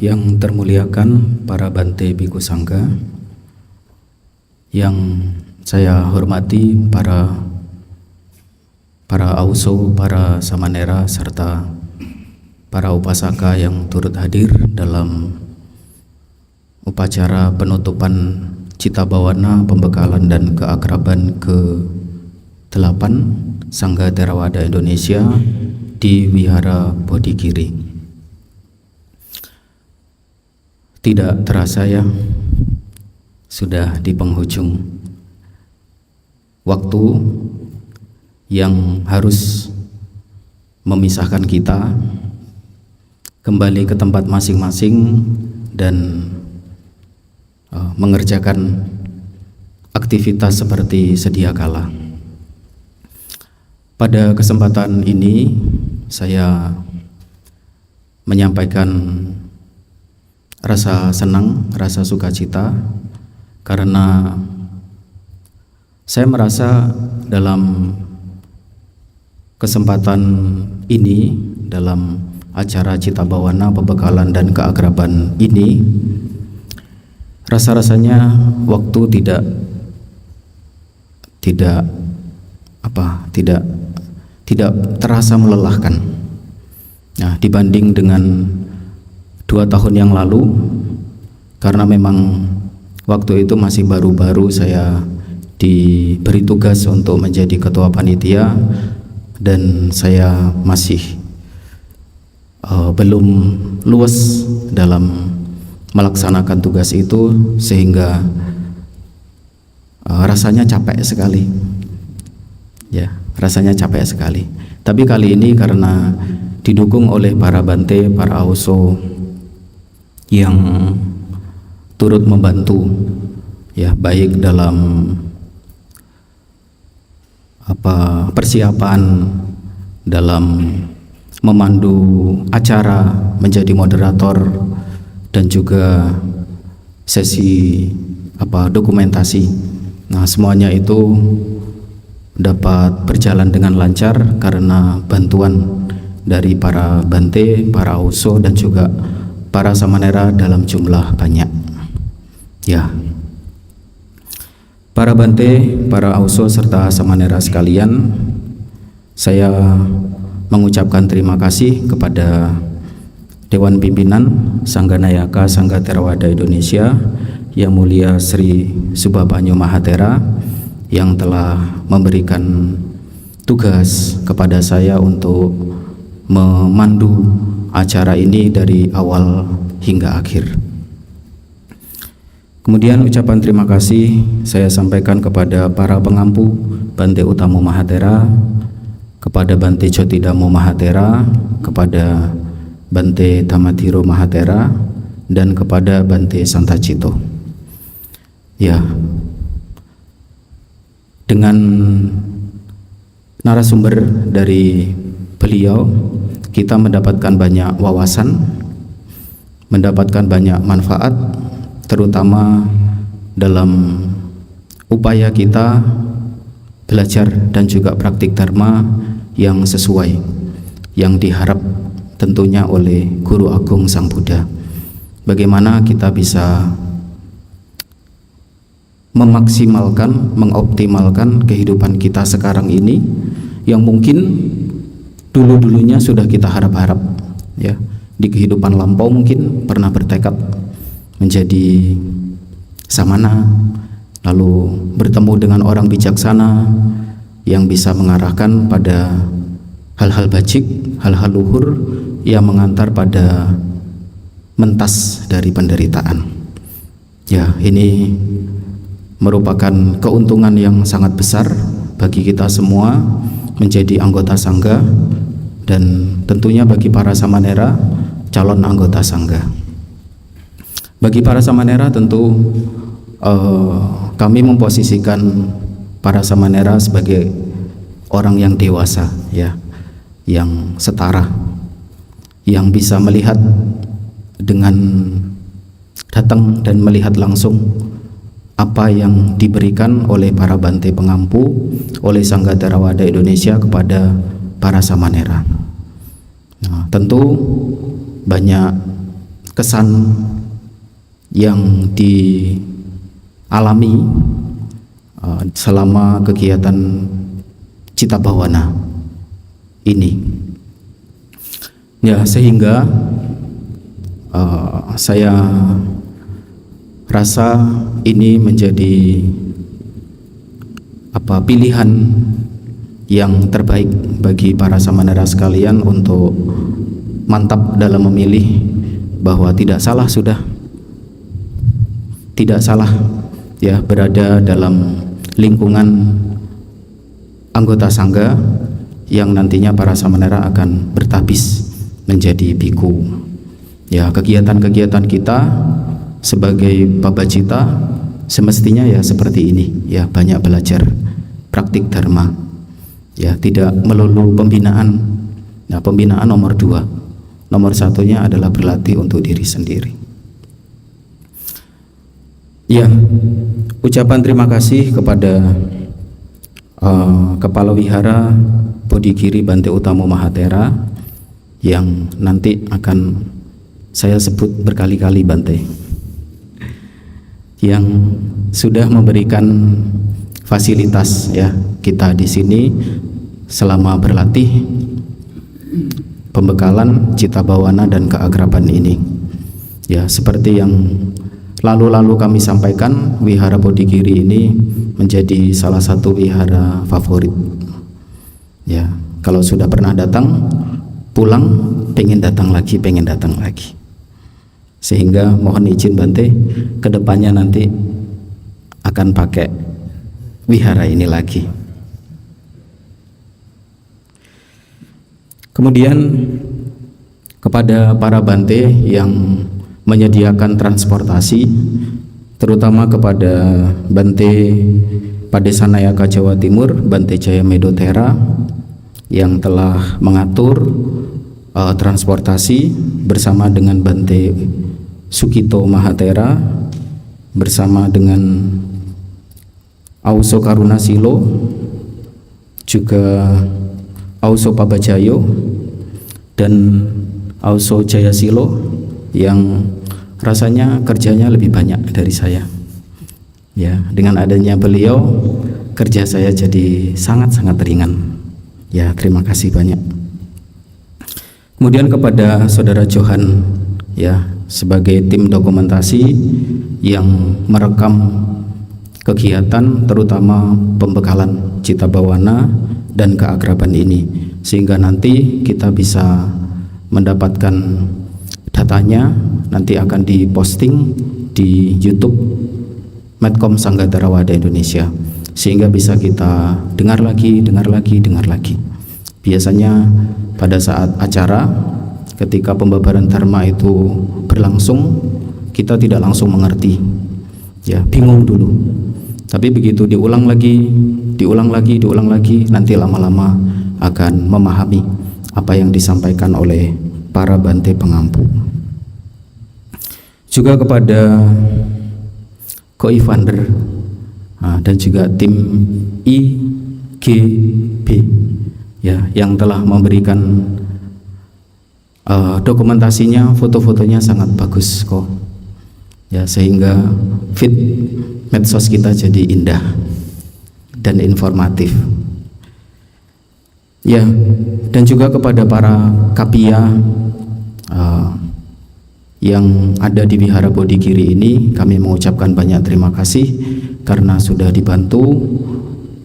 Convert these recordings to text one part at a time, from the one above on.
Yang termuliakan para Bante Bhikkhu Sangha, yang saya hormati para auso, para samanera, serta para upasaka yang turut hadir dalam upacara penutupan Cita Bawana Pembekalan dan Keakraban ke-8 Sangha Theravada Indonesia di Wihara Bodhigiri. Tidak terasa ya, sudah di penghujung waktu yang harus memisahkan kita kembali ke tempat masing-masing dan mengerjakan aktivitas seperti sedia kala. Pada kesempatan ini saya menyampaikan rasa senang, rasa sukacita karena saya merasa dalam kesempatan ini, dalam acara Cita Bawana Pembekalan dan Keakraban ini, rasa-rasanya waktu tidak terasa melelahkan. Nah, dibanding dengan 2 tahun yang lalu, karena memang waktu itu masih baru-baru saya diberi tugas untuk menjadi ketua panitia dan saya masih belum luas dalam melaksanakan tugas itu, sehingga rasanya capek sekali ya, rasanya capek sekali. Tapi kali ini karena didukung oleh para Bante, para auso yang turut membantu ya, baik dalam persiapan dalam memandu acara, menjadi moderator, dan juga sesi dokumentasi. Nah, semuanya itu dapat berjalan dengan lancar karena bantuan dari para Bante, para auso, dan juga para samanera dalam jumlah banyak ya. Para Bante, para auso, serta samanera sekalian, saya mengucapkan terima kasih kepada Dewan Pimpinan Sangganayaka Sangha Theravada Indonesia Yang Mulia Sri Subhapanyo Mahathera yang telah memberikan tugas kepada saya untuk memandu acara ini dari awal hingga akhir. Kemudian ucapan terima kasih saya sampaikan kepada para pengampu Bante Utamo Mahathera, kepada Bante Jotidamo Mahathera, kepada Bante Tamatiro Mahathera, dan kepada Bante Santacito. Ya, dengan narasumber dari beliau kita mendapatkan banyak wawasan, mendapatkan banyak manfaat, terutama dalam upaya kita belajar dan juga praktik dharma yang sesuai, yang diharap tentunya oleh Guru Agung Sang Buddha. Bagaimana kita bisa memaksimalkan, mengoptimalkan kehidupan kita sekarang ini yang mungkin dulu-dulunya sudah kita harap-harap ya, di kehidupan lampau mungkin pernah bertekad menjadi samana, lalu bertemu dengan orang bijaksana yang bisa mengarahkan pada hal-hal bajik, hal-hal luhur yang mengantar pada mentas dari penderitaan. Ya, ini merupakan keuntungan yang sangat besar bagi kita semua menjadi anggota sangga, dan tentunya bagi para samanera calon anggota sangga. Bagi para samanera tentu kami memposisikan para samanera sebagai orang yang dewasa ya, yang setara, yang bisa melihat dengan datang dan melihat langsung apa yang diberikan oleh para Bante pengampu, oleh Sangha Theravada Indonesia kepada para samanera. Nah, tentu banyak kesan yang dialami selama kegiatan Cita Bawana ini. Ya, sehingga saya rasa ini menjadi pilihan yang terbaik bagi para samanera sekalian untuk mantap dalam memilih bahwa tidak salah ya berada dalam lingkungan anggota sangga yang nantinya para samanera akan bertabis menjadi biku. Ya, kegiatan-kegiatan kita sebagai pabacita semestinya ya seperti ini, ya banyak belajar praktik dharma, ya tidak melulu pembinaan. Nah, pembinaan nomor 2, nomor 1-nya adalah berlatih untuk diri sendiri. Ya, ucapan terima kasih kepada Kepala Wihara Bodhigiri Bante Utamo Mahatera yang nanti akan saya sebut berkali-kali Bante, yang sudah memberikan fasilitas ya kita di sini selama berlatih pembekalan Cita Bawana dan keakraban ini. Ya, seperti yang lalu-lalu kami sampaikan, Wihara Bodhigiri ini menjadi salah satu wihara favorit. Ya, kalau sudah pernah datang, pulang pengen datang lagi. Sehingga mohon izin Bante, kedepannya nanti akan pakai wihara ini lagi. Kemudian kepada para Bante yang menyediakan transportasi, terutama kepada Bante Padesanayaka Jawa Timur, Bante Jaya Medotera yang telah mengatur transportasi bersama dengan Bante Sukito Mahatera, bersama dengan Auso Karuna Silo, juga Auso Pabajayo dan Auso Jaya Silo yang rasanya kerjanya lebih banyak dari saya. Ya, dengan adanya beliau kerja saya jadi sangat-sangat ringan. Ya, terima kasih banyak. Kemudian kepada Saudara Johan ya sebagai tim dokumentasi yang merekam kegiatan terutama pembekalan Cita Bawana dan keakraban ini, sehingga nanti kita bisa mendapatkan datanya, nanti akan diposting di YouTube Medcom Sangga Theravada Indonesia, sehingga bisa kita dengar lagi. Biasanya pada saat acara ketika pembabaran dharma itu berlangsung, kita tidak langsung mengerti, ya bingung dulu. Tapi begitu diulang lagi, nanti lama-lama akan memahami apa yang disampaikan oleh para Bante pengampu. Juga kepada Co-Founder dan juga tim IGB ya yang telah memberikan dokumentasinya, foto-fotonya sangat bagus kok ya, sehingga feed medsos kita jadi indah dan informatif ya. Dan juga kepada para kapia yang ada di Wihara Bodhigiri ini, kami mengucapkan banyak terima kasih karena sudah dibantu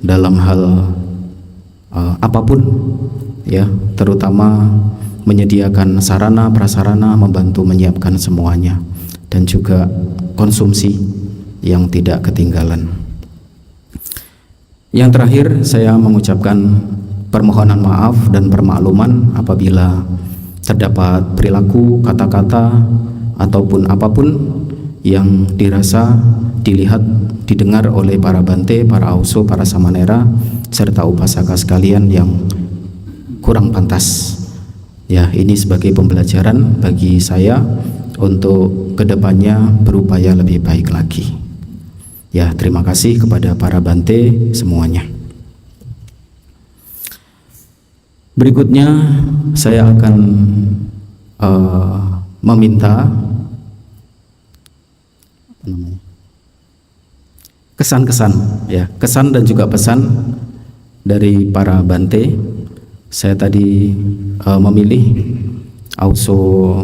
dalam hal apapun ya, terutama menyediakan sarana prasarana, membantu menyiapkan semuanya, dan juga konsumsi yang tidak ketinggalan. Yang terakhir, saya mengucapkan permohonan maaf dan permakluman apabila terdapat perilaku, kata-kata ataupun apapun yang dirasa, dilihat, didengar oleh para Bante, para Auso, para Samanera serta upasaka sekalian yang kurang pantas. Ya, ini sebagai pembelajaran bagi saya untuk kedepannya berupaya lebih baik lagi. Ya, terima kasih kepada para Bante semuanya. Berikutnya saya akan meminta kesan-kesan ya, kesan dan juga pesan dari para Bante. Saya tadi memilih Auso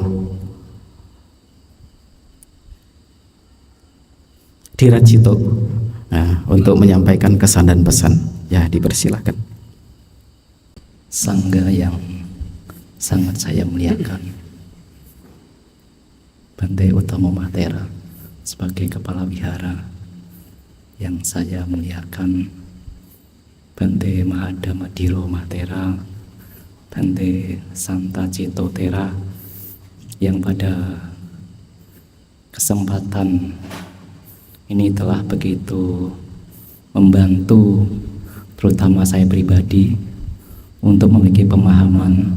Diracito untuk menyampaikan kesan dan pesan. Ya, dipersilakan. Sangga yang sangat saya muliakan, Bante Utama Mahathera sebagai kepala wihara yang saya muliakan, Bante Mahadamadhiro Mahathera, Bante Santa Cito Thera yang pada kesempatan ini telah begitu membantu terutama saya pribadi untuk memiliki pemahaman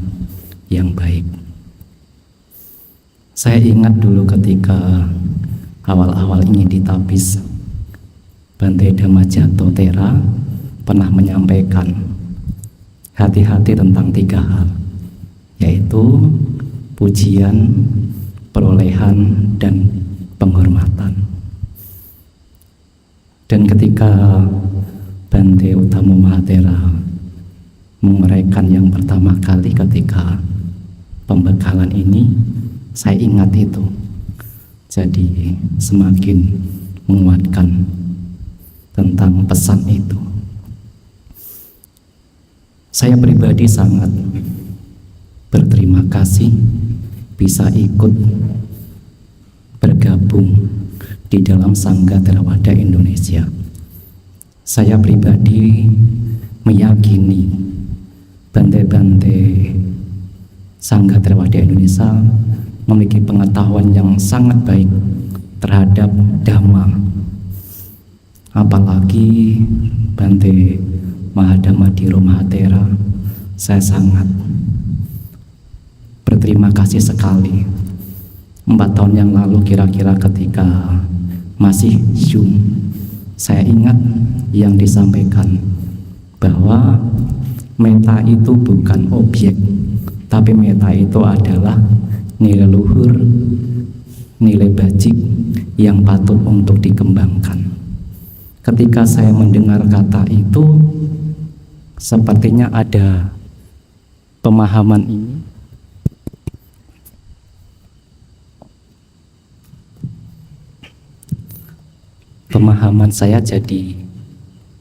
yang baik. Saya ingat dulu ketika awal-awal ingin ditapis, Bante Dhammajato Thera pernah menyampaikan hati-hati tentang 3 hal, yaitu pujian, perolehan, dan penghormatan. Dan ketika Bante Utama Mahathera menguraikan yang pertama kali ketika pembekalan ini, saya ingat itu. Jadi semakin menguatkan tentang pesan itu. Saya pribadi sangat berterima kasih bisa ikut bergabung di dalam Sangga Theravada Indonesia. Saya pribadi meyakini Bante-Bante Sangga Theravada Indonesia memiliki pengetahuan yang sangat baik terhadap Dhamma. Apalagi Bante Mahadamadhiro Mahathera, saya sangat berterima kasih sekali. 4 tahun yang lalu kira-kira ketika masih Zoom, saya ingat yang disampaikan bahwa meta itu bukan objek, tapi meta itu adalah nilai luhur, nilai bajik yang patut untuk dikembangkan. Ketika saya mendengar kata itu, sepertinya ada pemahaman ini. Pemahaman saya jadi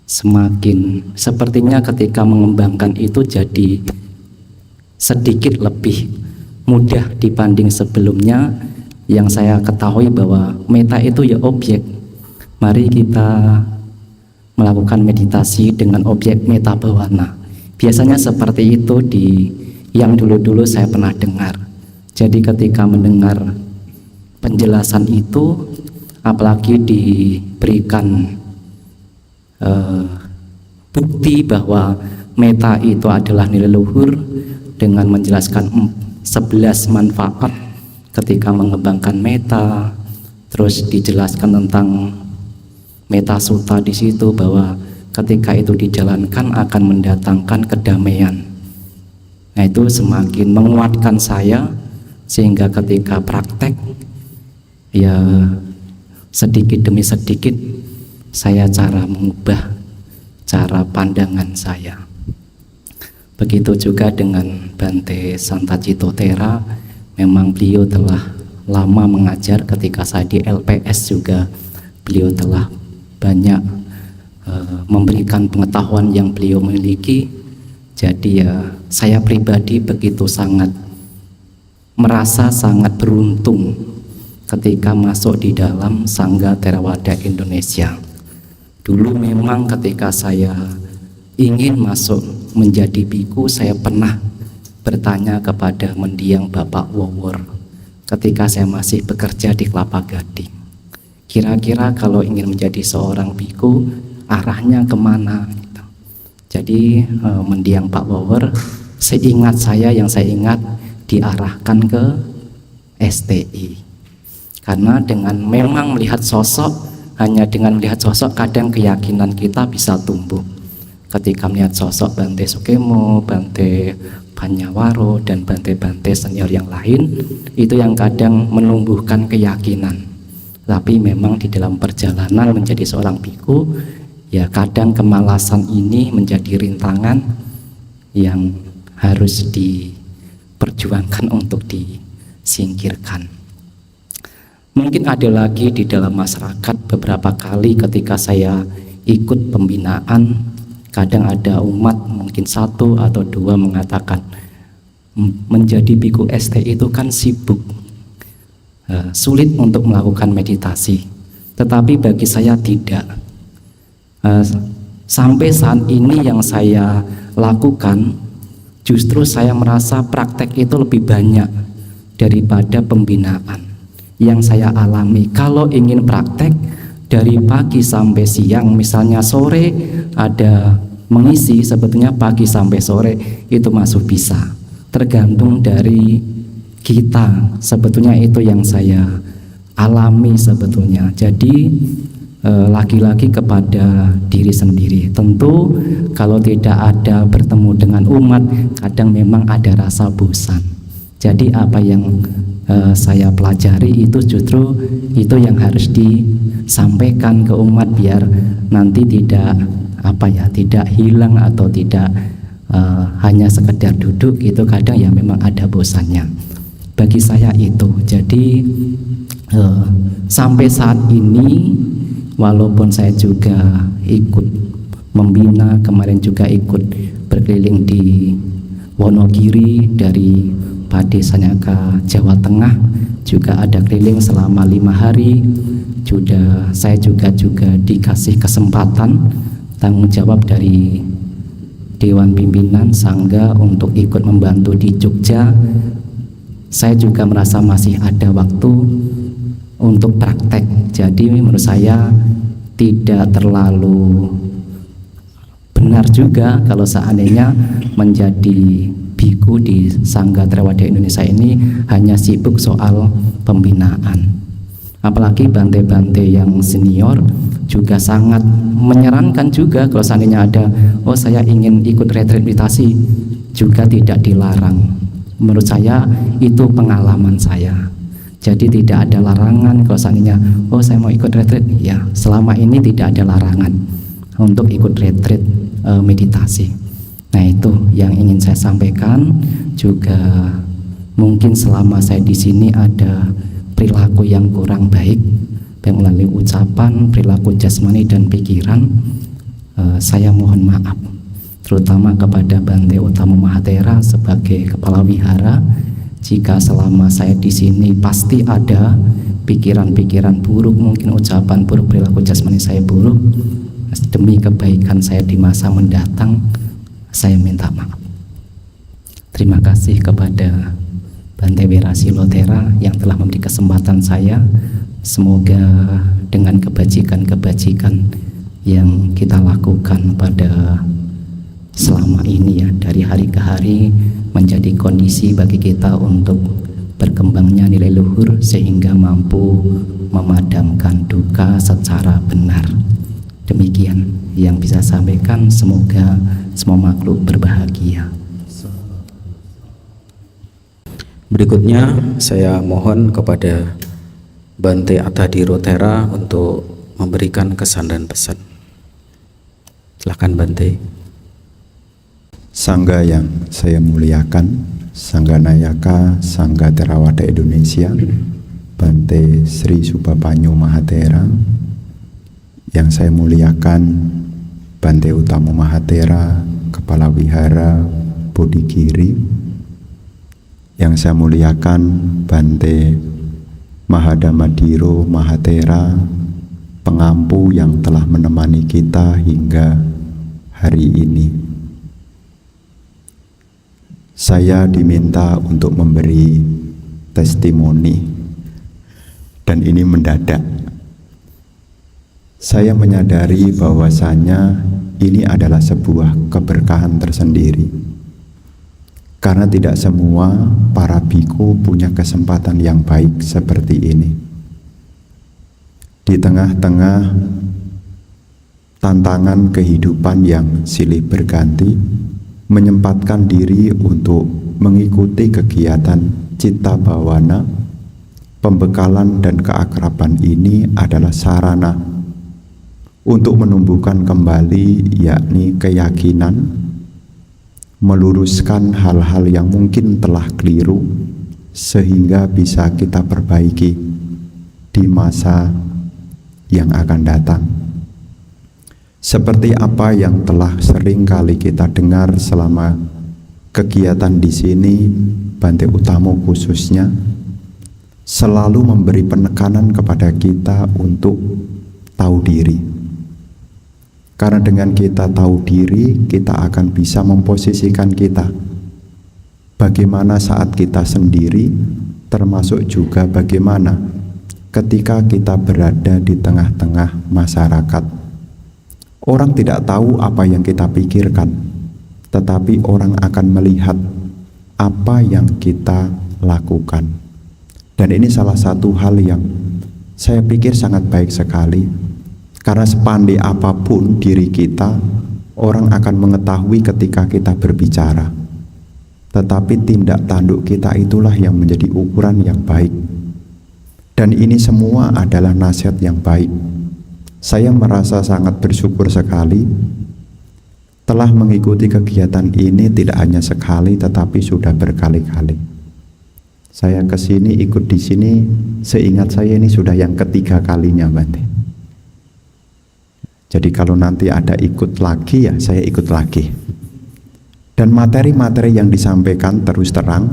semakin, sepertinya ketika mengembangkan itu jadi sedikit lebih mudah dibanding sebelumnya yang saya ketahui bahwa meta itu ya objek. Mari kita melakukan meditasi dengan objek meta bawana. Biasanya seperti itu di yang dulu-dulu saya pernah dengar. Jadi ketika mendengar penjelasan itu, apalagi diberikan bukti bahwa meta itu adalah nilai luhur dengan menjelaskan 11 manfaat ketika mengembangkan meta, terus dijelaskan tentang meta sutta di situ bahwa ketika itu dijalankan akan mendatangkan kedamaian. Nah, itu semakin menguatkan saya sehingga ketika praktek ya sedikit demi sedikit saya cara mengubah cara pandangan saya. Begitu juga dengan Bante Santa Cito Thera, memang beliau telah lama mengajar. Ketika saya di LPS juga beliau telah banyak memberikan pengetahuan yang beliau miliki. Jadi ya saya pribadi begitu sangat merasa sangat beruntung ketika masuk di dalam Sangga Theravada Indonesia. Dulu memang ketika saya ingin masuk menjadi biku, saya pernah bertanya kepada mendiang Bapak Wawor ketika saya masih bekerja di Kelapa Gading. Kira-kira kalau ingin menjadi seorang biku, arahnya kemana? Gitu. Jadi mendiang Pak Wawor, seingat saya, yang saya ingat diarahkan ke STI. Karena dengan memang melihat sosok, hanya dengan melihat sosok kadang keyakinan kita bisa tumbuh. Ketika melihat sosok Bante Sukemo, Bante Panyawaro, dan Bante-Bante senior yang lain, itu yang kadang menumbuhkan keyakinan. Tapi memang di dalam perjalanan menjadi seorang biku, ya kadang kemalasan ini menjadi rintangan yang harus diperjuangkan untuk disingkirkan. Mungkin ada lagi di dalam masyarakat, beberapa kali ketika saya ikut pembinaan, kadang ada umat mungkin 1 atau 2 mengatakan menjadi biku ST itu kan sibuk, sulit untuk melakukan meditasi. Tetapi bagi saya tidak. Sampai saat ini yang saya lakukan, justru saya merasa praktek itu lebih banyak daripada pembinaan yang saya alami. Kalau ingin praktek dari pagi sampai siang, misalnya sore ada mengisi, sebetulnya pagi sampai sore itu masuk bisa, tergantung dari kita. Sebetulnya itu yang saya alami sebetulnya. Jadi lagi-lagi kepada diri sendiri. Tentu kalau tidak ada bertemu dengan umat, kadang memang ada rasa bosan. Jadi apa yang saya pelajari itu justru itu yang harus disampaikan ke umat, biar nanti tidak tidak hilang atau tidak hanya sekedar duduk itu. Kadang ya memang ada bosannya. Bagi saya itu. Jadi sampai saat ini, walaupun saya juga ikut membina, kemarin juga ikut berkeliling di Wonogiri, dari Padesanya ke Jawa Tengah juga ada keliling selama 5 hari. Saya juga dikasih kesempatan tanggung jawab dari Dewan Pimpinan Sangga untuk ikut membantu di Jogja. Saya juga merasa masih ada waktu untuk praktek. Jadi menurut saya tidak terlalu benar juga kalau seandainya menjadi biku di Sangga Theravada Indonesia ini hanya sibuk soal pembinaan. Apalagi bante-bante yang senior juga sangat menyarankan juga kalau seandainya ada, saya ingin ikut retreat meditasi, juga tidak dilarang. Menurut saya itu pengalaman saya. Jadi tidak ada larangan kalau seandainya saya mau ikut retreat, ya selama ini tidak ada larangan untuk ikut retreat meditasi. Nah itu yang ingin saya sampaikan. Juga mungkin selama saya di sini ada perilaku yang kurang baik, baik melalui ucapan, perilaku jasmani dan pikiran, saya mohon maaf, terutama kepada Bante Utama Mahathera sebagai kepala wihara. Jika selama saya di sini pasti ada pikiran-pikiran buruk, mungkin ucapan buruk, perilaku jasmani saya buruk, demi kebaikan saya di masa mendatang, saya minta maaf. Terima kasih kepada Bante Wirasilo Thera yang telah memberi kesempatan saya. Semoga dengan kebajikan-kebajikan yang kita lakukan pada selama ini ya, dari hari ke hari, menjadi kondisi bagi kita untuk berkembangnya nilai luhur sehingga mampu memadamkan duka secara benar. Demikian yang bisa saya sampaikan. Semoga semua makhluk berbahagia. Berikutnya saya mohon kepada Bante Atadhiro Thera untuk memberikan kesan dan pesan. Silakan Bante. Sangga yang saya muliakan, Sangga Nayaka Sangga Theravada Indonesia, Bante Sri Subapanyo Mahathera. Yang saya muliakan Bante Utama Mahathera, Kepala Wihara Bodhigiri. Yang saya muliakan Bante Mahadamadhiro Mahathera, pengampu yang telah menemani kita hingga hari ini. Saya diminta untuk memberi testimoni, dan ini mendadak. Saya menyadari bahwasanya ini adalah sebuah keberkahan tersendiri, karena tidak semua para biku punya kesempatan yang baik seperti ini. Di tengah-tengah tantangan kehidupan yang silih berganti, menyempatkan diri untuk mengikuti kegiatan Citta Bhawana, pembekalan dan keakraban ini adalah sarana untuk menumbuhkan kembali yakni keyakinan, meluruskan hal-hal yang mungkin telah keliru sehingga bisa kita perbaiki di masa yang akan datang. Seperti apa yang telah sering kali kita dengar selama kegiatan di sini, Bante Utamo khususnya selalu memberi penekanan kepada kita untuk tahu diri. Karena dengan kita tahu diri, kita akan bisa memposisikan kita bagaimana saat kita sendiri, termasuk juga bagaimana ketika kita berada di tengah-tengah masyarakat. Orang tidak tahu apa yang kita pikirkan, tetapi orang akan melihat apa yang kita lakukan. Dan ini salah satu hal yang saya pikir sangat baik sekali, karena sepandai apapun diri kita, orang akan mengetahui ketika kita berbicara. Tetapi tindak tanduk kita itulah yang menjadi ukuran yang baik. Dan ini semua adalah nasihat yang baik. Saya merasa sangat bersyukur sekali telah mengikuti kegiatan ini tidak hanya sekali tetapi sudah berkali-kali. Saya kesini ikut di sini, seingat saya ini sudah yang ketiga kalinya, Bante. Jadi kalau nanti ada ikut lagi ya saya ikut lagi. Dan materi-materi yang disampaikan terus terang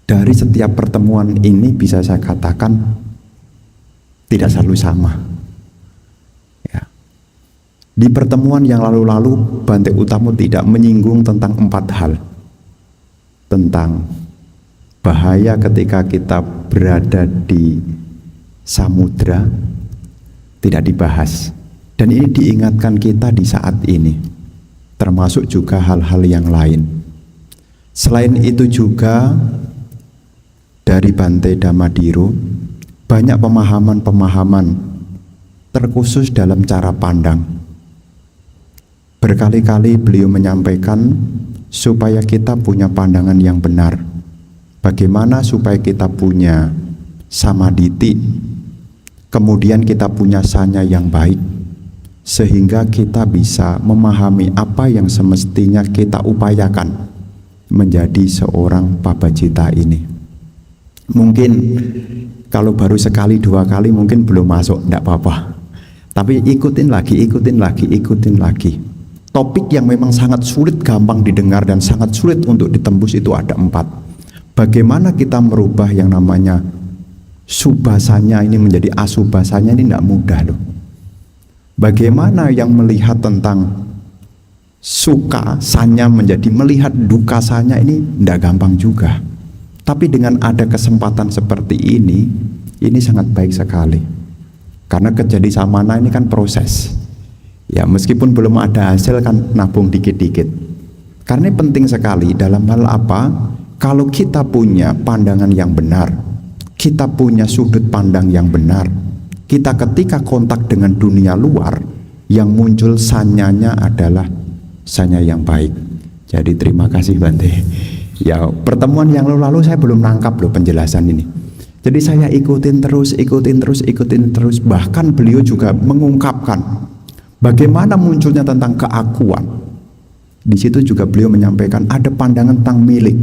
dari setiap pertemuan ini bisa saya katakan tidak selalu sama. Di pertemuan yang lalu-lalu, Bante Utamo tidak menyinggung tentang 4 hal. Tentang bahaya ketika kita berada di samudra, tidak dibahas. Dan ini diingatkan kita di saat ini, termasuk juga hal-hal yang lain. Selain itu juga, dari Bante Damadiro, banyak pemahaman-pemahaman terkhusus dalam cara pandang. Berkali-kali beliau menyampaikan supaya kita punya pandangan yang benar. Bagaimana supaya kita punya samaditi, kemudian kita punya sanya yang baik, sehingga kita bisa memahami apa yang semestinya kita upayakan menjadi seorang pabajita ini. Mungkin kalau baru sekali 2 kali mungkin belum masuk, tidak apa-apa. Tapi ikutin lagi. Topik yang memang sangat sulit gampang didengar dan sangat sulit untuk ditembus itu ada 4. Bagaimana kita merubah yang namanya subasanya ini menjadi asubasanya ini tidak mudah loh. Bagaimana yang melihat tentang suka sanya menjadi melihat duka sanya ini tidak gampang juga. Tapi dengan ada kesempatan seperti ini sangat baik sekali. Karena kejadi samana ini kan proses. Ya meskipun belum ada hasil kan nabung dikit-dikit. Karena penting sekali dalam hal apa? Kalau kita punya pandangan yang benar, kita punya sudut pandang yang benar, kita ketika kontak dengan dunia luar, yang muncul sanyanya adalah sanya yang baik. Jadi terima kasih Bante. Ya pertemuan yang lalu saya belum nangkap loh penjelasan ini. Jadi saya ikutin terus. Bahkan beliau juga mengungkapkan bagaimana munculnya tentang keakuan. Di situ juga beliau menyampaikan ada pandangan tentang milik.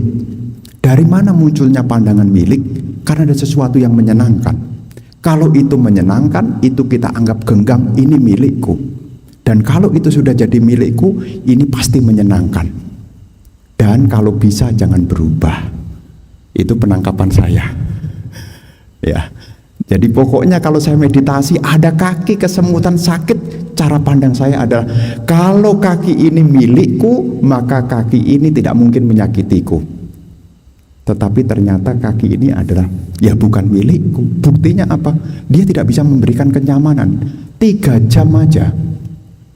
Dari mana munculnya pandangan milik? Karena ada sesuatu yang menyenangkan. Kalau itu menyenangkan, itu kita anggap genggam, ini milikku. Dan kalau itu sudah jadi milikku, ini pasti menyenangkan. Dan kalau bisa jangan berubah. Itu penangkapan saya. Ya. Jadi pokoknya kalau saya meditasi ada kaki kesemutan sakit, cara pandang saya adalah kalau kaki ini milikku, maka kaki ini tidak mungkin menyakitiku. Tetapi ternyata kaki ini adalah ya bukan milikku. Buktinya apa? Dia tidak bisa memberikan kenyamanan. 3 jam aja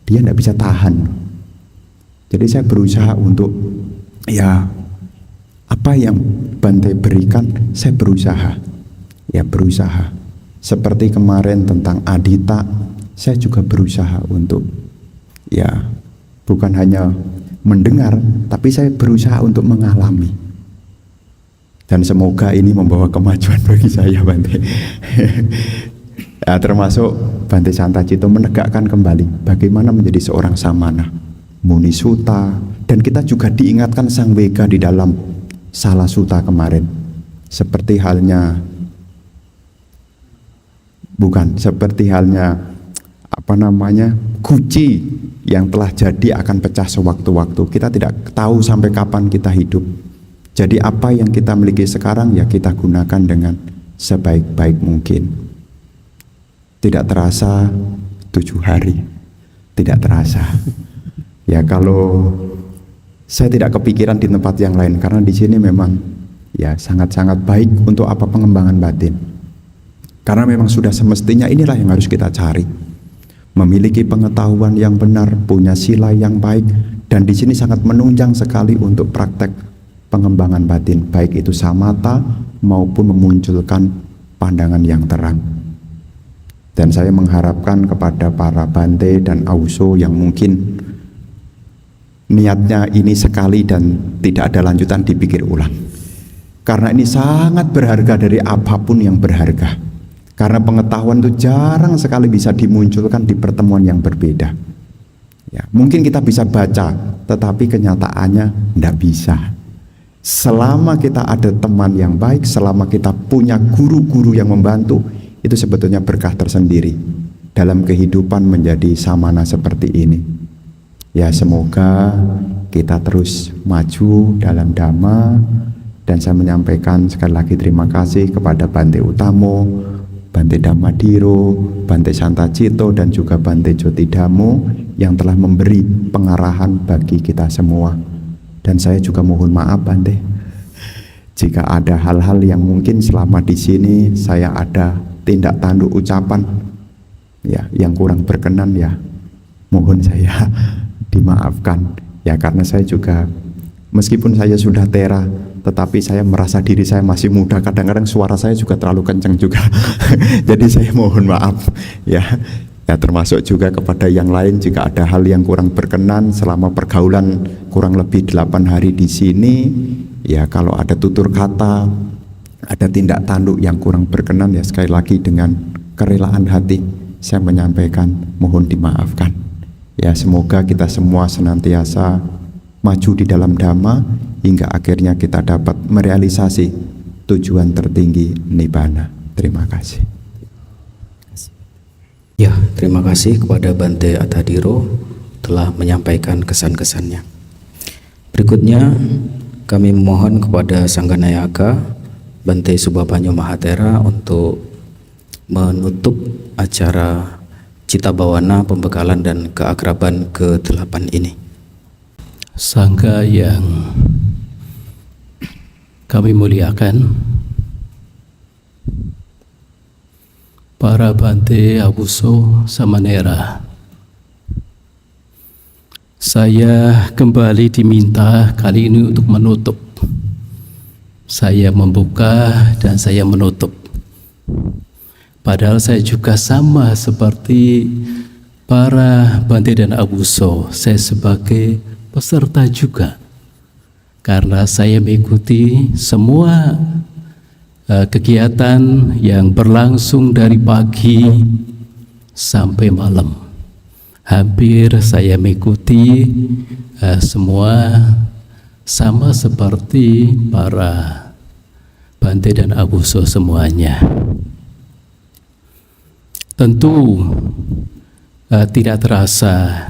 dia tidak bisa tahan. Jadi saya berusaha untuk ya apa yang Bante berikan, saya berusaha. Seperti kemarin tentang Adita, saya juga berusaha untuk ya bukan hanya mendengar, tapi saya berusaha untuk mengalami. Dan semoga ini membawa kemajuan bagi saya, Bante. Ya, termasuk Bante Santacito menegakkan kembali bagaimana menjadi seorang samana, muni suta, dan kita juga diingatkan Sang Wega di dalam Salah Suta kemarin, seperti halnya guci yang telah jadi akan pecah sewaktu-waktu. Kita tidak tahu sampai kapan kita hidup. Jadi apa yang kita miliki sekarang ya kita gunakan dengan sebaik-baik mungkin. Tidak terasa 7 hari, tidak terasa. Ya kalau saya tidak kepikiran di tempat yang lain, karena di sini memang ya sangat-sangat baik untuk apa pengembangan batin. Karena memang sudah semestinya inilah yang harus kita cari. Memiliki pengetahuan yang benar, punya sila yang baik, dan di sini sangat menunjang sekali untuk praktek pengembangan batin, baik itu samatha maupun memunculkan pandangan yang terang. Dan saya mengharapkan kepada para Bante dan Auso yang mungkin niatnya ini sekali dan tidak ada lanjutan dipikir ulang. Karena ini sangat berharga dari apapun yang berharga. Karena pengetahuan itu jarang sekali bisa dimunculkan di pertemuan yang berbeda. Ya, mungkin kita bisa baca, tetapi kenyataannya tidak bisa. Selama kita ada teman yang baik, selama kita punya guru-guru yang membantu, itu sebetulnya berkah tersendiri dalam kehidupan menjadi samana seperti ini. Ya, semoga kita terus maju dalam Dhamma. Dan saya menyampaikan sekali lagi terima kasih kepada Bante Utamo, Bante Dhammadhiro, Bante Santacito, dan juga Bante Jotidamo yang telah memberi pengarahan bagi kita semua. Dan saya juga mohon maaf Bante, jika ada hal-hal yang mungkin selama di sini saya ada tindak tanduk ucapan ya yang kurang berkenan, ya mohon saya dimaafkan ya, karena saya juga meskipun saya sudah tera, tetapi saya merasa diri saya masih muda. Kadang-kadang suara saya juga terlalu kencang juga. Jadi saya mohon maaf ya. Ya, termasuk juga kepada yang lain jika ada hal yang kurang berkenan selama pergaulan kurang lebih 8 hari di sini. Ya, kalau ada tutur kata, ada tindak tanduk yang kurang berkenan, ya sekali lagi dengan kerelaan hati saya menyampaikan mohon dimaafkan. Ya, semoga kita semua senantiasa maju di dalam Dhamma hingga akhirnya kita dapat merealisasi tujuan tertinggi Nibbana. Terima kasih. Ya, terima kasih kepada Bante Attadhiro telah menyampaikan kesan-kesannya. Berikutnya kami memohon kepada Sangganayaka Bante Subhapanyo Mahatera untuk menutup acara Cita Bawana pembekalan dan keakraban ke-8 ini. Sangga yang kami muliakan, para Bante Abuso Samanera, saya kembali diminta kali ini untuk menutup. Saya membuka dan saya menutup. Padahal saya juga sama seperti para Bante dan Abuso, saya sebagai peserta juga. Karena saya mengikuti semua kegiatan yang berlangsung dari pagi sampai malam. Hampir saya mengikuti semua, sama seperti para Bante dan Abuso semuanya. Tentu tidak terasa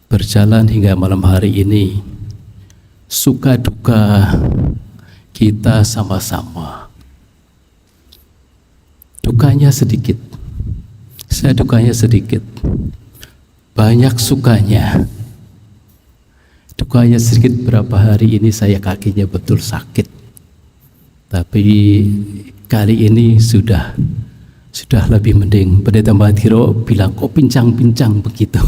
berjalan hingga malam hari ini, suka duka kita sama-sama. Dukanya sedikit, saya dukanya sedikit, banyak sukanya. Dukanya sedikit, berapa hari ini saya kakinya betul sakit, tapi kali ini sudah lebih mending. Pendeta Mahathiro bilang kok pincang-pincang begitu.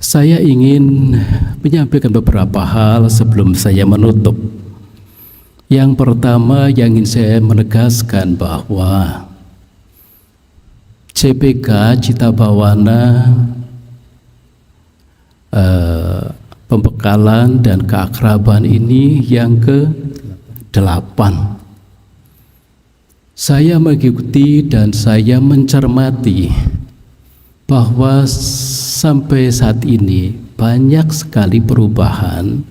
Saya ingin menyampaikan beberapa hal sebelum saya menutup. Yang pertama yang ingin saya menegaskan bahwa CPK Cita Bawana pembekalan dan keakraban ini yang ke-8. Saya mengikuti dan saya mencermati bahwa sampai saat ini banyak sekali perubahan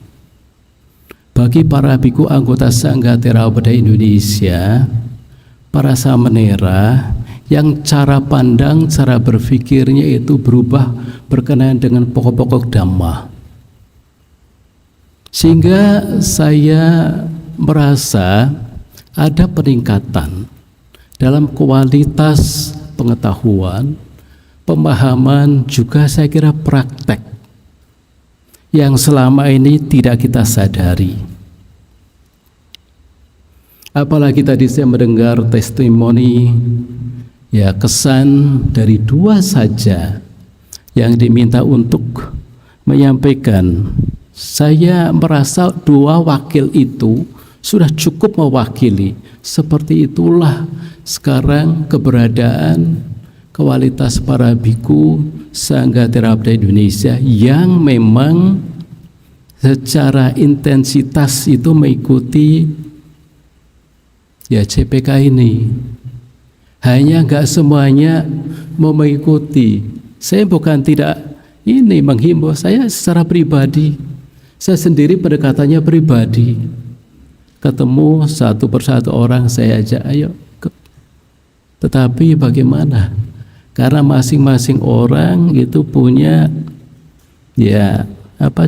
bagi para biku anggota Sangga Theravada Indonesia, para samanera yang cara pandang, cara berpikirnya itu berubah berkenaan dengan pokok-pokok Dhamma. Sehingga saya merasa ada peningkatan dalam kualitas pengetahuan, pemahaman, juga saya kira praktek yang selama ini tidak kita sadari. Apalagi tadi saya mendengar testimoni, ya, kesan dari 2 saja yang diminta untuk menyampaikan. Saya merasa 2 wakil itu sudah cukup mewakili. Seperti itulah sekarang keberadaan kualitas para biku Sangga Theravada Indonesia yang memang secara intensitas itu mengikuti ya CPK ini. Hanya nggak semuanya mau mengikuti. Saya bukan tidak ini menghimbau, saya secara pribadi, saya sendiri pendekatannya pribadi. Ketemu satu persatu orang saya ajak, ayo. Tetapi bagaimana? Karena masing-masing orang itu punya ya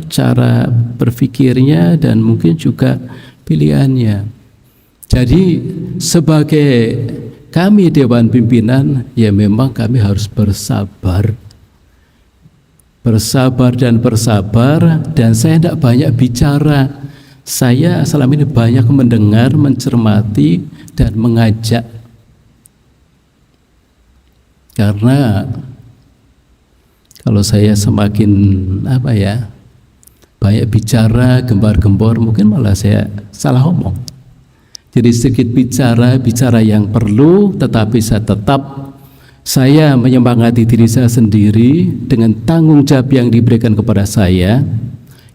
cara berpikirnya dan mungkin juga pilihannya. Jadi sebagai kami Dewan Pimpinan, ya memang kami harus bersabar dan saya tidak banyak bicara. Saya selama ini banyak mendengar, mencermati dan mengajak. Karena kalau saya semakin banyak bicara, gembar-gembor, mungkin malah saya salah omong. Jadi sedikit bicara yang perlu, tetapi saya menyemangati diri saya sendiri dengan tanggung jawab yang diberikan kepada saya,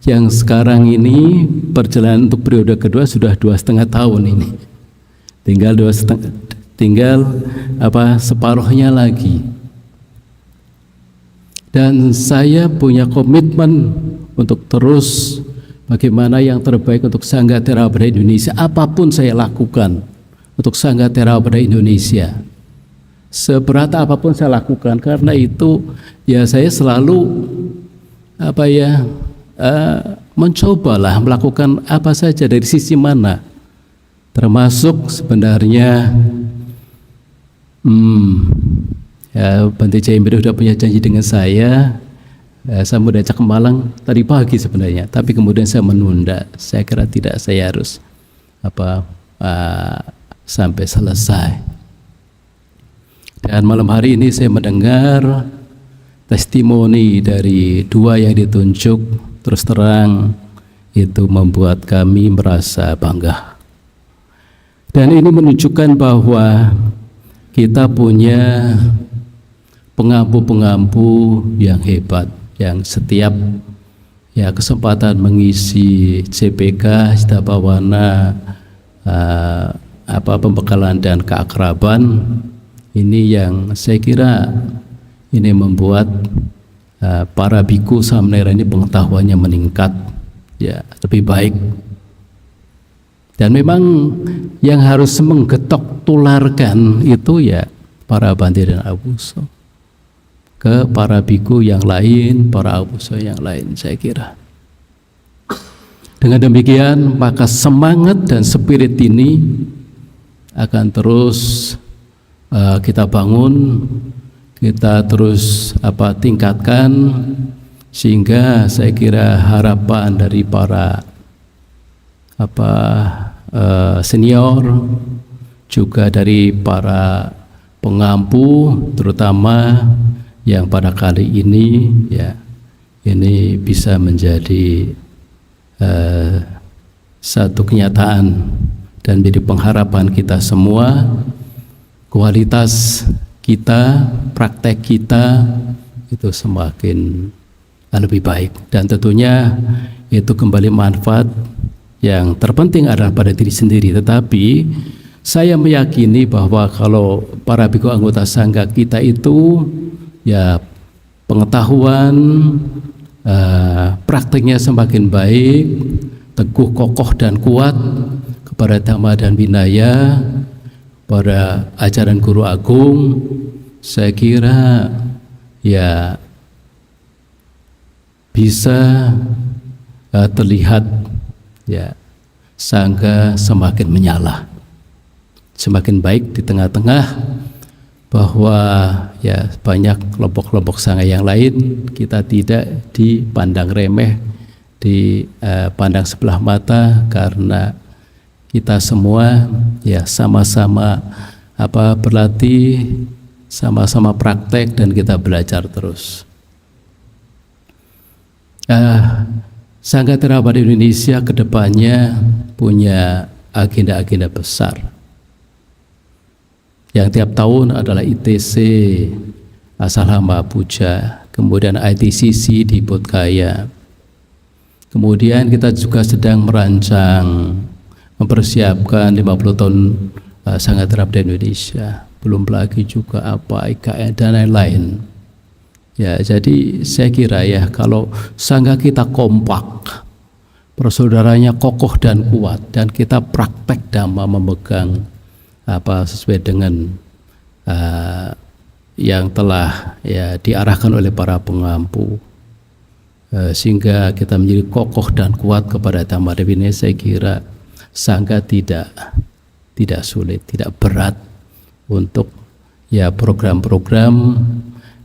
yang sekarang ini perjalanan untuk periode kedua sudah 2,5 tahun ini. Tinggal separuhnya lagi. Dan saya punya komitmen untuk terus bagaimana yang terbaik untuk Sangga Theravada Indonesia, apapun saya lakukan untuk Sangga Theravada Indonesia. Seberat apapun saya lakukan, karena itu ya saya selalu mencobalah melakukan apa saja dari sisi mana, termasuk sebenarnya Bante Jayamira sudah punya janji dengan saya mau diajak ke Malang tadi pagi sebenarnya, tapi kemudian saya menunda. Saya kira tidak, saya harus sampai selesai. Dan malam hari ini saya mendengar testimoni dari 2 yang ditunjuk, terus terang itu membuat kami merasa bangga. Dan ini menunjukkan bahwa kita punya pengampu-pengampu yang hebat, yang setiap kesempatan mengisi CPK, Citabawana, pembekalan dan keakraban, ini yang saya kira ini membuat para biku samanera ini pengetahuannya meningkat, ya, lebih baik. Dan memang yang harus menggetok tularkan itu ya para Bante dan Abuso ke para biku yang lain, para Abuso yang lain, saya kira. Dengan demikian maka semangat dan spirit ini akan terus kita bangun, kita terus tingkatkan, sehingga saya kira harapan dari para senior, juga dari para pengampu, terutama yang pada kali ini ya ini bisa menjadi satu kenyataan dan menjadi pengharapan kita semua. Kualitas kita, praktek kita itu semakin lebih baik. Dan tentunya itu kembali manfaat yang terpenting adalah pada diri sendiri. Tetapi saya meyakini bahwa kalau para biku anggota sangga kita itu ya pengetahuan, prakteknya semakin baik, teguh, kokoh dan kuat kepada Dhamma dan Vinaya, pada ajaran Guru Agung, saya kira ya bisa terlihat ya sangga semakin menyala, semakin baik di tengah-tengah, bahwa ya banyak kelompok-kelompok sangga yang lain kita tidak dipandang remeh, dipandang sebelah mata, karena kita semua ya sama-sama berlatih, sama-sama praktek, dan kita belajar terus. Sangga Theravada Indonesia kedepannya punya agenda-agenda besar. Yang tiap tahun adalah ITC Asarama Puja, kemudian ITCC di Bodhgaya. Kemudian kita juga sedang merancang, mempersiapkan 50 tahun Sangga Theravada Indonesia. Belum lagi juga IKN dan lain-lain. Ya, jadi saya kira ya kalau sangga kita kompak, persaudaranya kokoh dan kuat, dan kita praktek Dhamma, memegang sesuai dengan yang telah ya diarahkan oleh para pengampu, sehingga kita menjadi kokoh dan kuat kepada Dhamma dan Vinaya. Saya kira sangga tidak sulit, tidak berat untuk ya program-program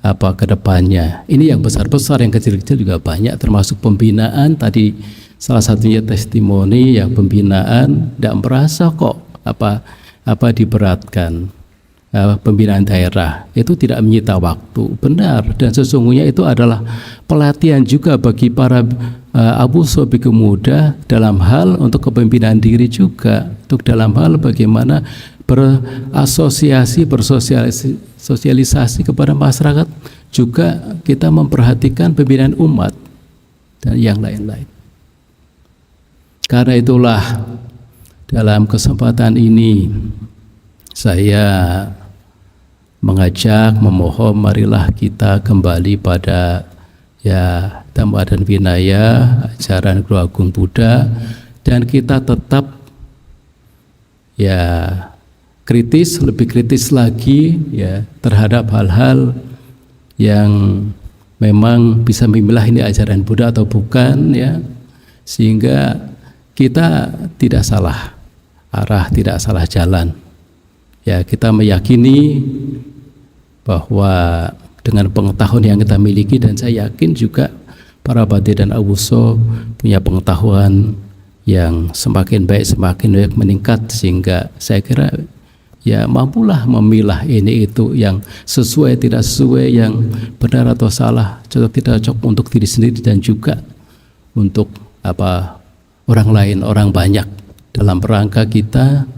kedepannya. Ini yang besar-besar, yang kecil-kecil juga banyak, termasuk pembinaan. Tadi salah satunya testimoni yang pembinaan tidak merasa kok diberatkan. Pembinaan daerah itu tidak menyita waktu, benar, dan sesungguhnya itu adalah pelatihan juga bagi para abuso biku muda dalam hal untuk kepemimpinan diri juga, untuk dalam hal bagaimana berasosiasi, bersosialisasi kepada masyarakat, juga kita memperhatikan pembinaan umat dan yang lain-lain. Karena itulah dalam kesempatan ini saya mengajak, memohon, marilah kita kembali pada ya Dhamma dan Vinaya, ajaran Guru Agung Buddha, dan kita tetap ya kritis, lebih kritis lagi ya terhadap hal-hal yang memang bisa memilah ini ajaran Buddha atau bukan, ya, sehingga kita tidak salah arah, tidak salah jalan. Ya, kita meyakini bahwa dengan pengetahuan yang kita miliki, dan saya yakin juga para bade dan abuso punya pengetahuan yang semakin baik, semakin baik, meningkat, sehingga saya kira ya mampulah memilah ini itu yang sesuai, tidak sesuai, yang benar atau salah, cocok tidak cocok untuk diri sendiri dan juga untuk orang lain, orang banyak, dalam rangka kita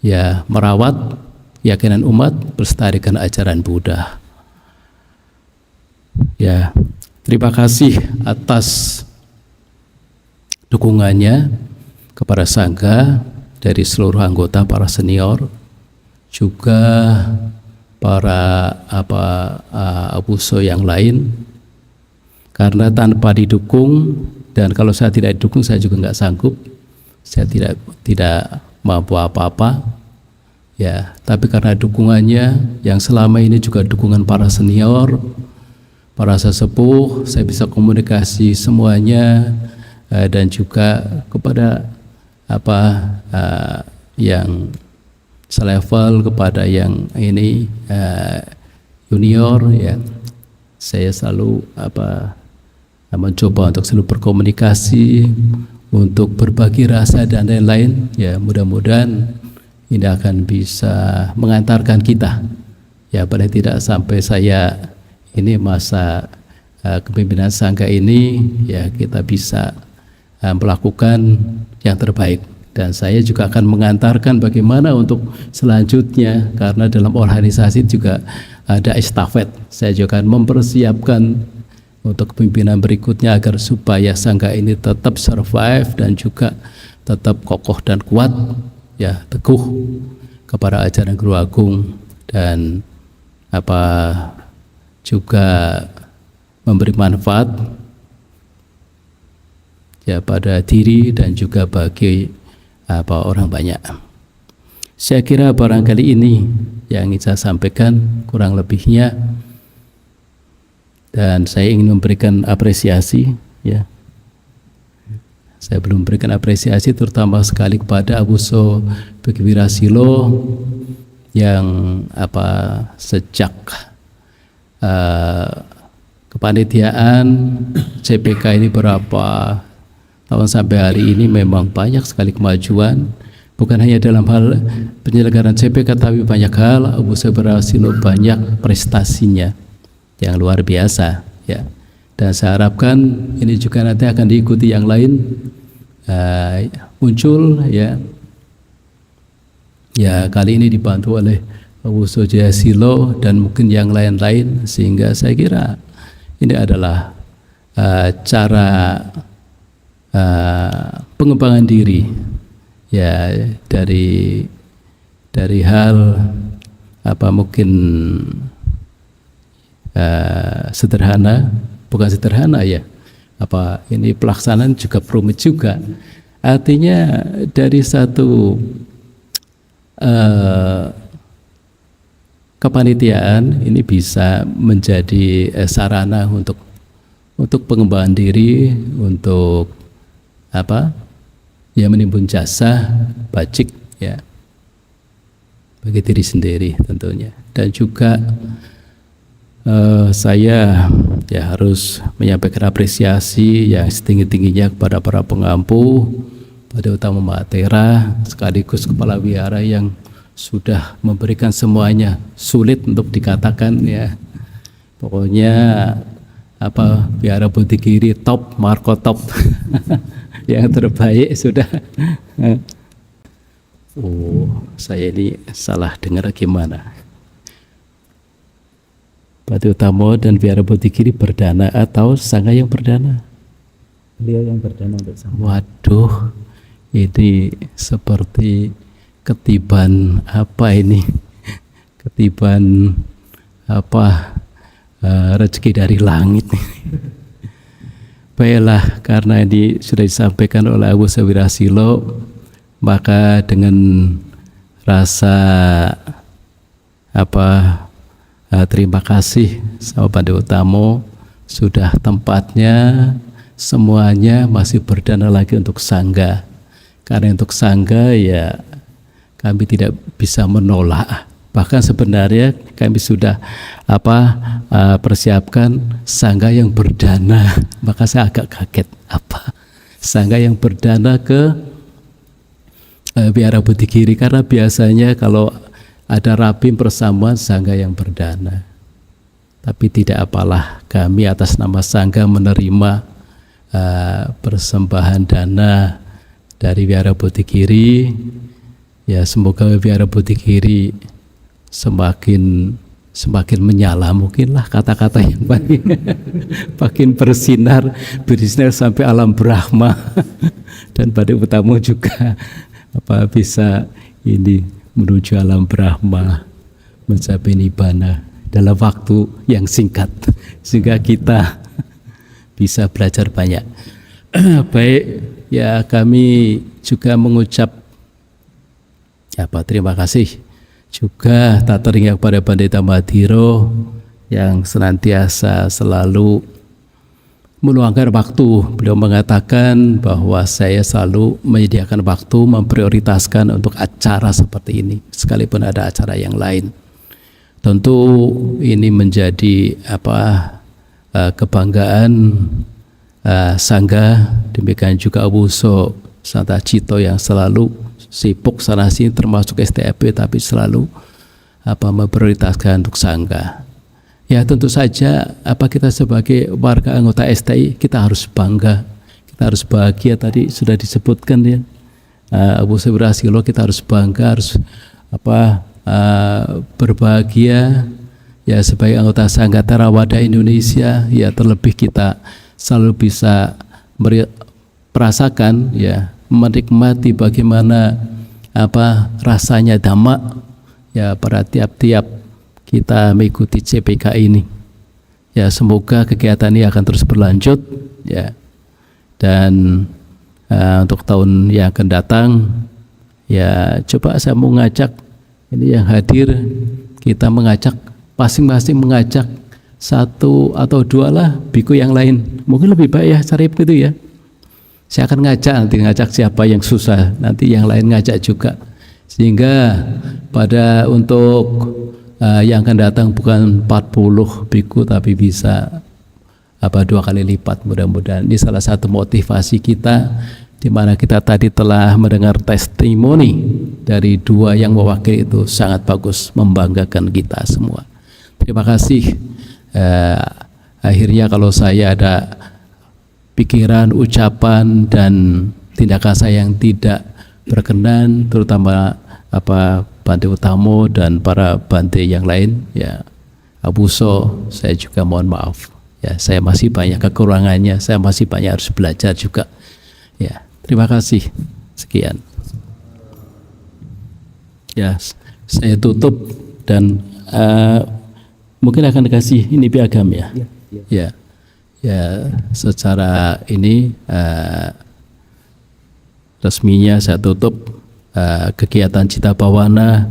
ya merawat keyakinan umat, melestarikan ajaran Buddha. Ya, terima kasih atas dukungannya kepada sangga dari seluruh anggota, para senior, juga para abuso yang lain. Karena tanpa didukung, dan kalau saya tidak didukung, saya juga nggak sanggup, saya tidak mampu apa-apa. Ya, tapi karena dukungannya yang selama ini juga dukungan para senior, para sesepuh, saya bisa komunikasi semuanya, dan juga kepada yang selevel, kepada yang ini junior, ya, saya selalu mencoba untuk selalu berkomunikasi, untuk berbagi rasa dan lain-lain. Ya, mudah-mudahan ini akan bisa mengantarkan kita, ya, paling tidak sampai saya ini masa kepemimpinan sangga ini, ya, kita bisa melakukan yang terbaik. Dan saya juga akan mengantarkan bagaimana untuk selanjutnya, karena dalam organisasi juga ada estafet. Saya juga akan mempersiapkan untuk kepemimpinan berikutnya agar supaya sangga ini tetap survive dan juga tetap kokoh dan kuat, ya, teguh kepada ajaran Guru Agung, dan juga memberi manfaat ya pada diri dan juga bagi orang banyak. Saya kira barangkali ini yang ingin saya sampaikan kurang lebihnya, dan saya ingin memberikan apresiasi, ya. Saya belum memberikan apresiasi terutama sekali kepada Abuso Begi Wirasilo yang sejak kepanitiaan CPK ini berapa tahun sampai hari ini memang banyak sekali kemajuan, bukan hanya dalam hal penyelenggaraan CPK tapi banyak hal. Abuso Begi Wirasilo banyak prestasinya yang luar biasa, ya, dan saya harapkan ini juga nanti akan diikuti yang lain, muncul, ya. Kali ini dibantu oleh Abuso Jayasilo dan mungkin yang lain-lain, sehingga saya kira ini adalah cara pengembangan diri, ya, dari hal mungkin sederhana, bukan sederhana, ya, ini pelaksanaan juga rumit juga. Artinya dari satu kepanitiaan ini bisa menjadi sarana untuk pengembangan diri, untuk menimbun jasa bajik, ya, bagi diri sendiri tentunya. Dan juga saya harus menyampaikan apresiasi yang setinggi-tingginya kepada para pengampu, pada utama Matera sekaligus kepala wihara yang sudah memberikan semuanya, sulit untuk dikatakan, ya. Pokoknya Wihara Bodhigiri top, Marco top, yang terbaik sudah. Saya ini salah dengar gimana? Bati Utamo dan Wihara Bodhigiri berdana atau sangga yang berdana? Beliau yang berdana untuk sangga. Waduh, ini seperti ketiban ini? Ketiban rezeki dari langit. Baiklah, karena ini sudah disampaikan oleh Abuso Wirasilo, maka dengan rasa terima kasih sama Bante Utamo, sudah tempatnya semuanya masih berdana lagi untuk sangga. Karena untuk sangga, ya, kami tidak bisa menolak. Bahkan sebenarnya kami sudah persiapkan sangga yang berdana. Maka saya agak kaget, sangga yang berdana ke Wihara Bodhigiri, karena biasanya kalau ada rapim persamuan sangga yang berdana. Tapi tidak apalah, kami atas nama sangga menerima persembahan dana dari Wihara Bodhigiri. Ya, semoga Wihara Bodhigiri semakin menyala, mungkinlah kata-kata yang makin bersinar sampai alam Brahma. Dan Bante Utamo juga bisa menuju alam Brahma, mencapai nibbana dalam waktu yang singkat, sehingga kita bisa belajar banyak. Baik, ya, kami juga mengucap terima kasih juga tak teringat kepada Pandita Madhiro yang senantiasa selalu meluangkan waktu. Beliau mengatakan bahwa saya selalu menyediakan waktu, memprioritaskan untuk acara seperti ini, sekalipun ada acara yang lain. Tentu ini menjadi kebanggaan sangga. Demikian juga Abuso Santa Cito yang selalu sibuk sana sini termasuk STFP, tapi selalu memprioritaskan untuk sangga. Ya, tentu saja kita sebagai warga anggota STI kita harus bangga, kita harus bahagia. Tadi sudah disebutkan, ya, Abuso Wirasilo, kita harus bangga, harus berbahagia, ya sebagai anggota Sangga Theravada Indonesia, ya terlebih kita selalu bisa merasakan, ya menikmati bagaimana rasanya Dhamma ya pada tiap-tiap kita mengikuti CPK ini. Ya semoga kegiatan ini akan terus berlanjut, ya, dan untuk tahun yang akan datang, ya coba saya mau ngajak ini yang hadir, kita mengajak masing-masing mengajak 1 atau 2 lah biku yang lain, mungkin lebih baik ya cari begitu ya. Saya akan ngajak siapa yang susah, nanti yang lain ngajak juga, sehingga pada untuk yang akan datang bukan 40 biku tapi bisa 2 kali lipat. Mudah-mudahan ini salah satu motivasi kita, di mana kita tadi telah mendengar testimoni dari 2 yang mewakili, itu sangat bagus, membanggakan kita semua. Terima kasih. Akhirnya kalau saya ada pikiran, ucapan dan tindakan saya yang tidak berkenan, terutama Bante Utamo dan para Bante yang lain, ya Abuso, saya juga mohon maaf. Ya, saya masih banyak kekurangannya, saya masih banyak harus belajar juga. Ya, terima kasih. Sekian. Ya, saya tutup dan mungkin akan dikasih ini piagam ya. Ya. Ya, secara ini resminya saya tutup kegiatan Cita Bawana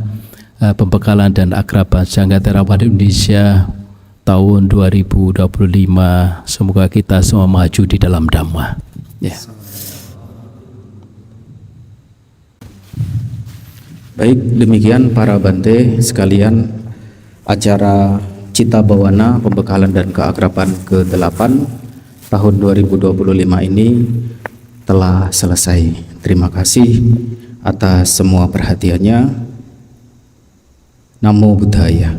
pembekalan dan akraban Sangga Theravada Indonesia tahun 2025. Semoga kita semua maju di dalam Dhamma. Ya. Baik, demikian para Bante sekalian, acara Cita Bawana pembekalan dan keakraban ke-8 tahun 2025 ini telah selesai. Terima kasih atas semua perhatiannya. Namo Buddhaya.